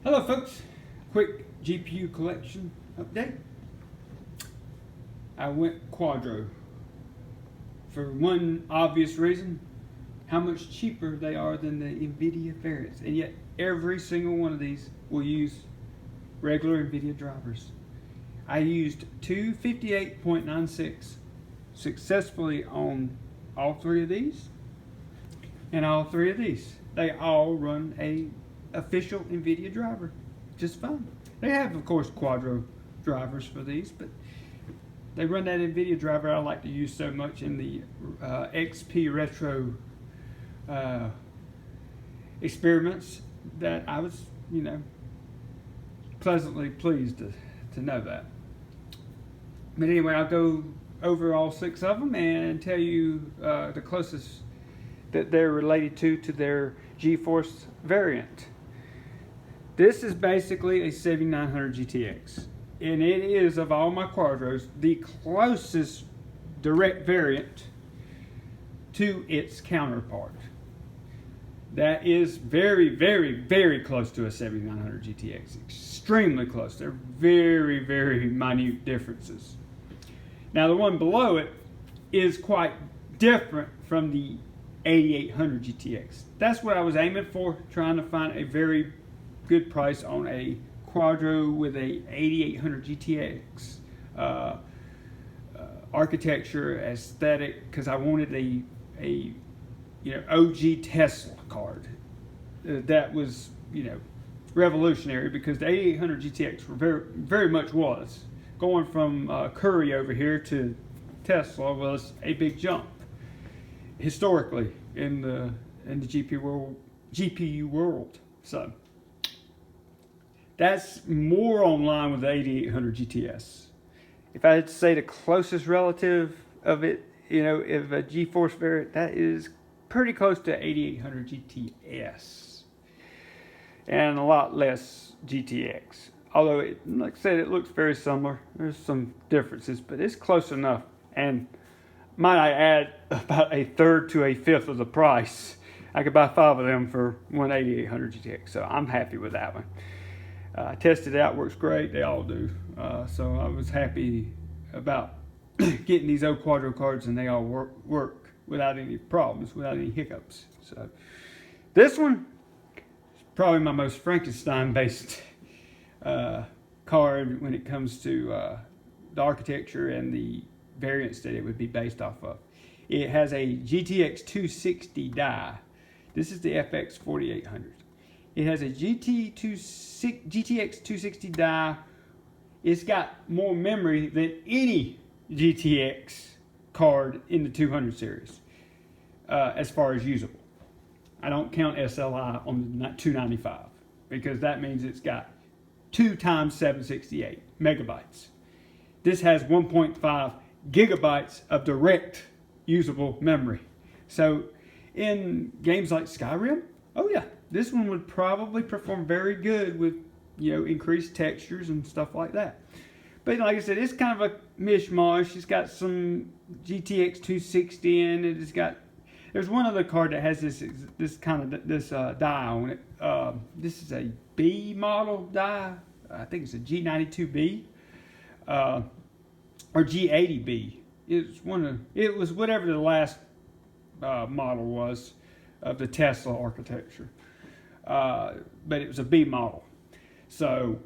Hello folks, quick GPU collection update. I went quadro for one obvious reason, how much cheaper they are than the NVidia variants, and yet every single one of these will use regular NVIDIA drivers. I used two 58.96 successfully on all three of these, and all three of these. They all run a official NVIDIA driver just fine. They have, of course, quadro drivers for these, but they run that NVIDIA driver I like to use so much in the XP Retro experiments that I was, pleasantly pleased to know that. But anyway, I'll go over all six of them and tell you the closest that they're related to their Geforce variant. This is basically a 7900 GTX, and it is, of all my quadros, the closest direct variant to its counterpart. That is very, very, very close to a 7900 GTX. Extremely close. They're very, very minute differences. Now the one below it is quite different from the 8800 GTX. That's what I was aiming for, trying to find a very good price on a quadro with a 8800 GTX architecture, aesthetic, because I wanted a OG Tesla card that was revolutionary, because the 8800 GTX very, very much was. Going from Currie over here to Tesla was a big jump historically in the GPU world. So that's more on line with the 8800 GTS. If I had to say the closest relative of it, of a Geforce variant, that is pretty close to 8800 GTS, and a lot less GTX. Although, like I said, it looks very similar. There's some differences, but it's close enough. And might I add, about a third to a fifth of the price. I could buy 5 of them for 8800 GTX, so I'm happy with that one. I tested it out, works great. They all do. So I was happy about getting these old quadro cards, and they all work without any problems, without any hiccups. So this one is probably my most Frankenstein-based card when it comes to the architecture and the variants that it would be based off of. It has a GTX 260 die. This is the FX 4800. It has a GTX 260 die. It's got more memory than any GTX card in the 200 series as far as usable. I don't count SLI on the 295, because that means it's got 2 times 768 megabytes. This has 1.5 gigabytes of direct usable memory. So in games like Skyrim, oh yeah, this one would probably perform very good with increased textures and stuff like that. But like I said, it's kind of a mishmash. It's got some GTX 260 in it. There's one other card that has this die on it. This is a B model die. I think it's a G92B or G80B. It was whatever the last model was of the Tesla architecture, but it was a B model. So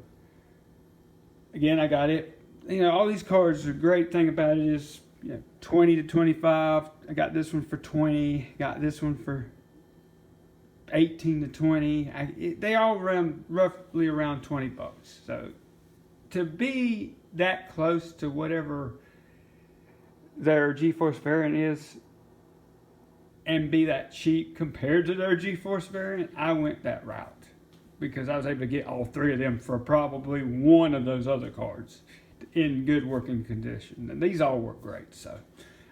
again, I got it. All these cards, the great thing about it is 20 to 25. I got this one for 20. Got this one for 18 to 20. They all run roughly around 20 bucks. So to be that close to whatever their Geforce variant is, and be that cheap compared to their Geforce variant, I went that route, because I was able to get all three of them for probably one of those other cards in good working condition. And these all work great, so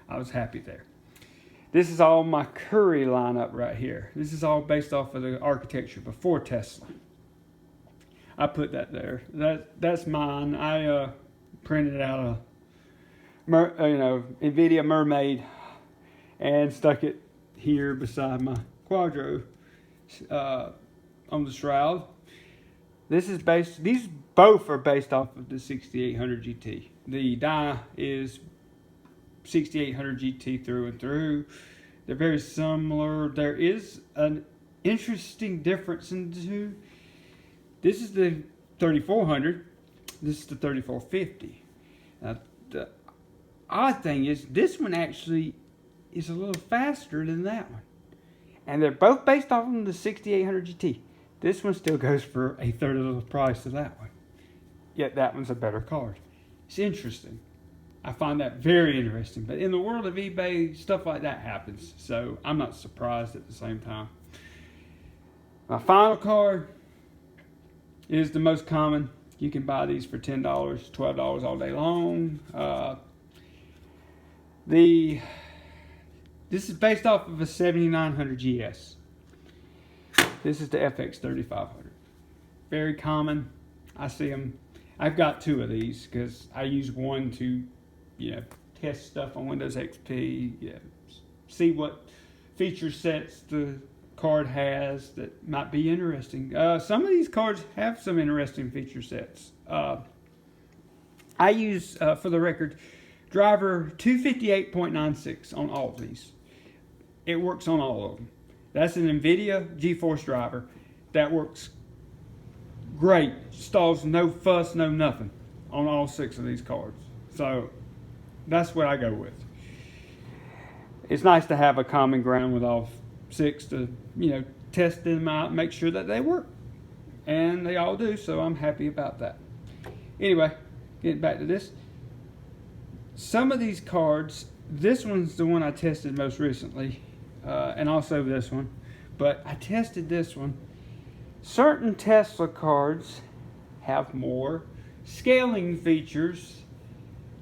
I was happy there. This is all my Currie lineup right here. This is all based off of the architecture before Tesla. I put that there. That's mine. I printed out a NVIDIA Mermaid and stuck it here beside my quadro on the shroud. These both are based off of the 6800 GT. The die is 6800 GT through and through. They're very similar. There is an interesting difference in the two. This is the 3400. This is the 3450. Now, the odd thing is this one actually is a little faster than that one. And they're both based off of the 6800 GT. This one still goes for a third of the price of that one. Yet that one's a better card. It's interesting. I find that very interesting. But in the world of eBay, stuff like that happens. So I'm not surprised at the same time. My final card is the most common. You can buy these for $10, $12 all day long. This is based off of a 7900 GS. This is the FX 3500. Very common. I see them. I've got two of these because I use one to, test stuff on Windows XP. See what feature sets the card has that might be interesting. Some of these cards have some interesting feature sets. I use, for the record, driver 258.96 on all of these. It works on all of them. That's an NVidia Geforce driver that works great. Stalls no fuss, no nothing on all 6 of these cards. So that's what I go with. It's nice to have a common ground with all 6 to, test them out, make sure that they work. And they all do, so I'm happy about that. Anyway, getting back to this. Some of these cards, this one's the one I tested most recently. And also this one, but I tested this one. Certain Tesla cards have more scaling features.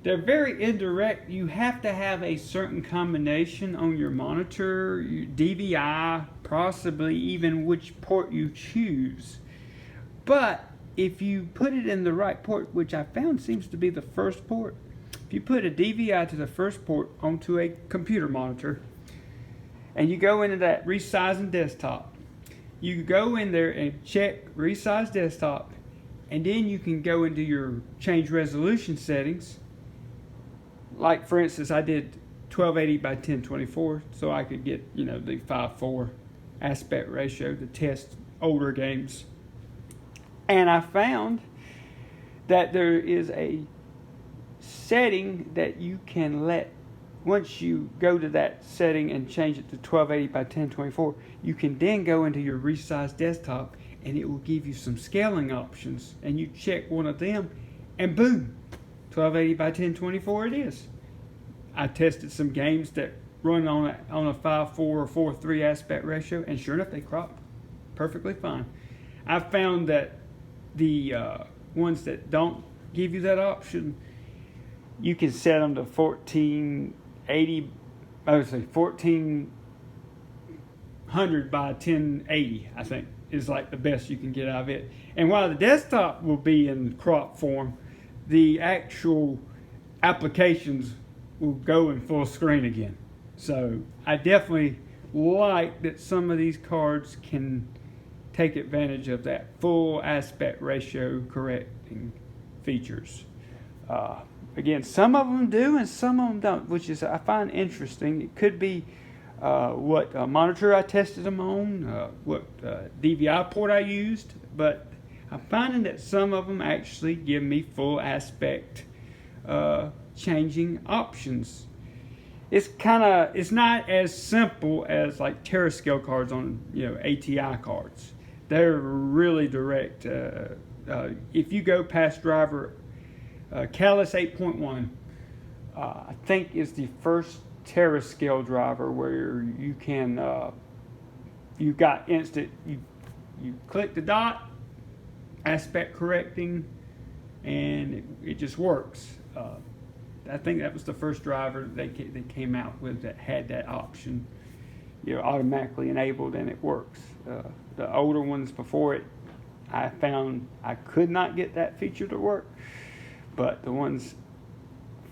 They're very indirect. You have to have a certain combination on your monitor, your DVI, possibly even which port you choose. But if you put it in the right port, which I found seems to be the first port, if you put a DVI to the first port onto a computer monitor, and you go into that resizing desktop, you go in there and check resize desktop, and then you can go into your change resolution settings. Like for instance, I did 1280 by 1024 so I could get the 5:4 aspect ratio to test older games. And I found that there is a setting that you can let. Once you go to that setting and change it to 1280 by 1024, you can then go into your resize desktop and it will give you some scaling options. And you check one of them and boom, 1280 by 1024 it is. I tested some games that run on a 5:4 or 4:3 aspect ratio, and sure enough, they crop perfectly fine. I found that the ones that don't give you that option, you can set them to 1400 by 1080, I think, is like the best you can get out of it. And while the desktop will be in crop form, the actual applications will go in full screen again. So I definitely like that some of these cards can take advantage of that full aspect ratio correcting features. Again, some of them do and some of them don't, which is I find interesting. It could be what monitor I tested them on, what DVI port I used, but I'm finding that some of them actually give me full aspect changing options. It's not as simple as like terascale cards on ATI cards. They're really direct. If you go past driver Callus 8.1, I think is the first terascale driver where you can you got instant. You click the dot, aspect correcting, and it just works. I think that was the first driver they came out with that had that option, automatically enabled, and it works. The older ones before it, I found I could not get that feature to work, but the ones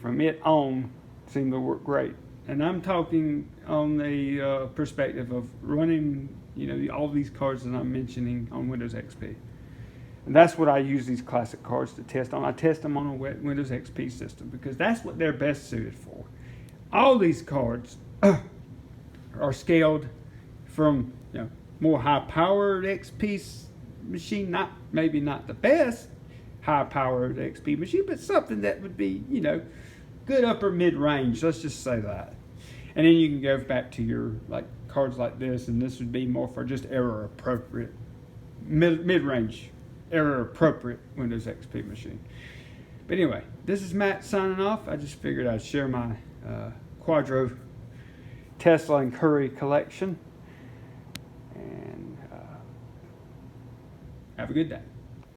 from it on seem to work great. And I'm talking on the perspective of running, all these cards that I'm mentioning on Windows XP. And that's what I use these classic cards to test on. I test them on a Windows XP system because that's what they're best suited for. All these cards are scaled from more high-powered XP machine, maybe not the best high-powered XP machine, but something that would be good upper mid-range. Let's just say that. And then you can go back to your cards like this, and this would be more for just error-appropriate, mid-range, error-appropriate Windows XP machine. But anyway, this is Matt signing off. I just figured I'd share my Quaddro Tesla and Currie collection. And have a good day.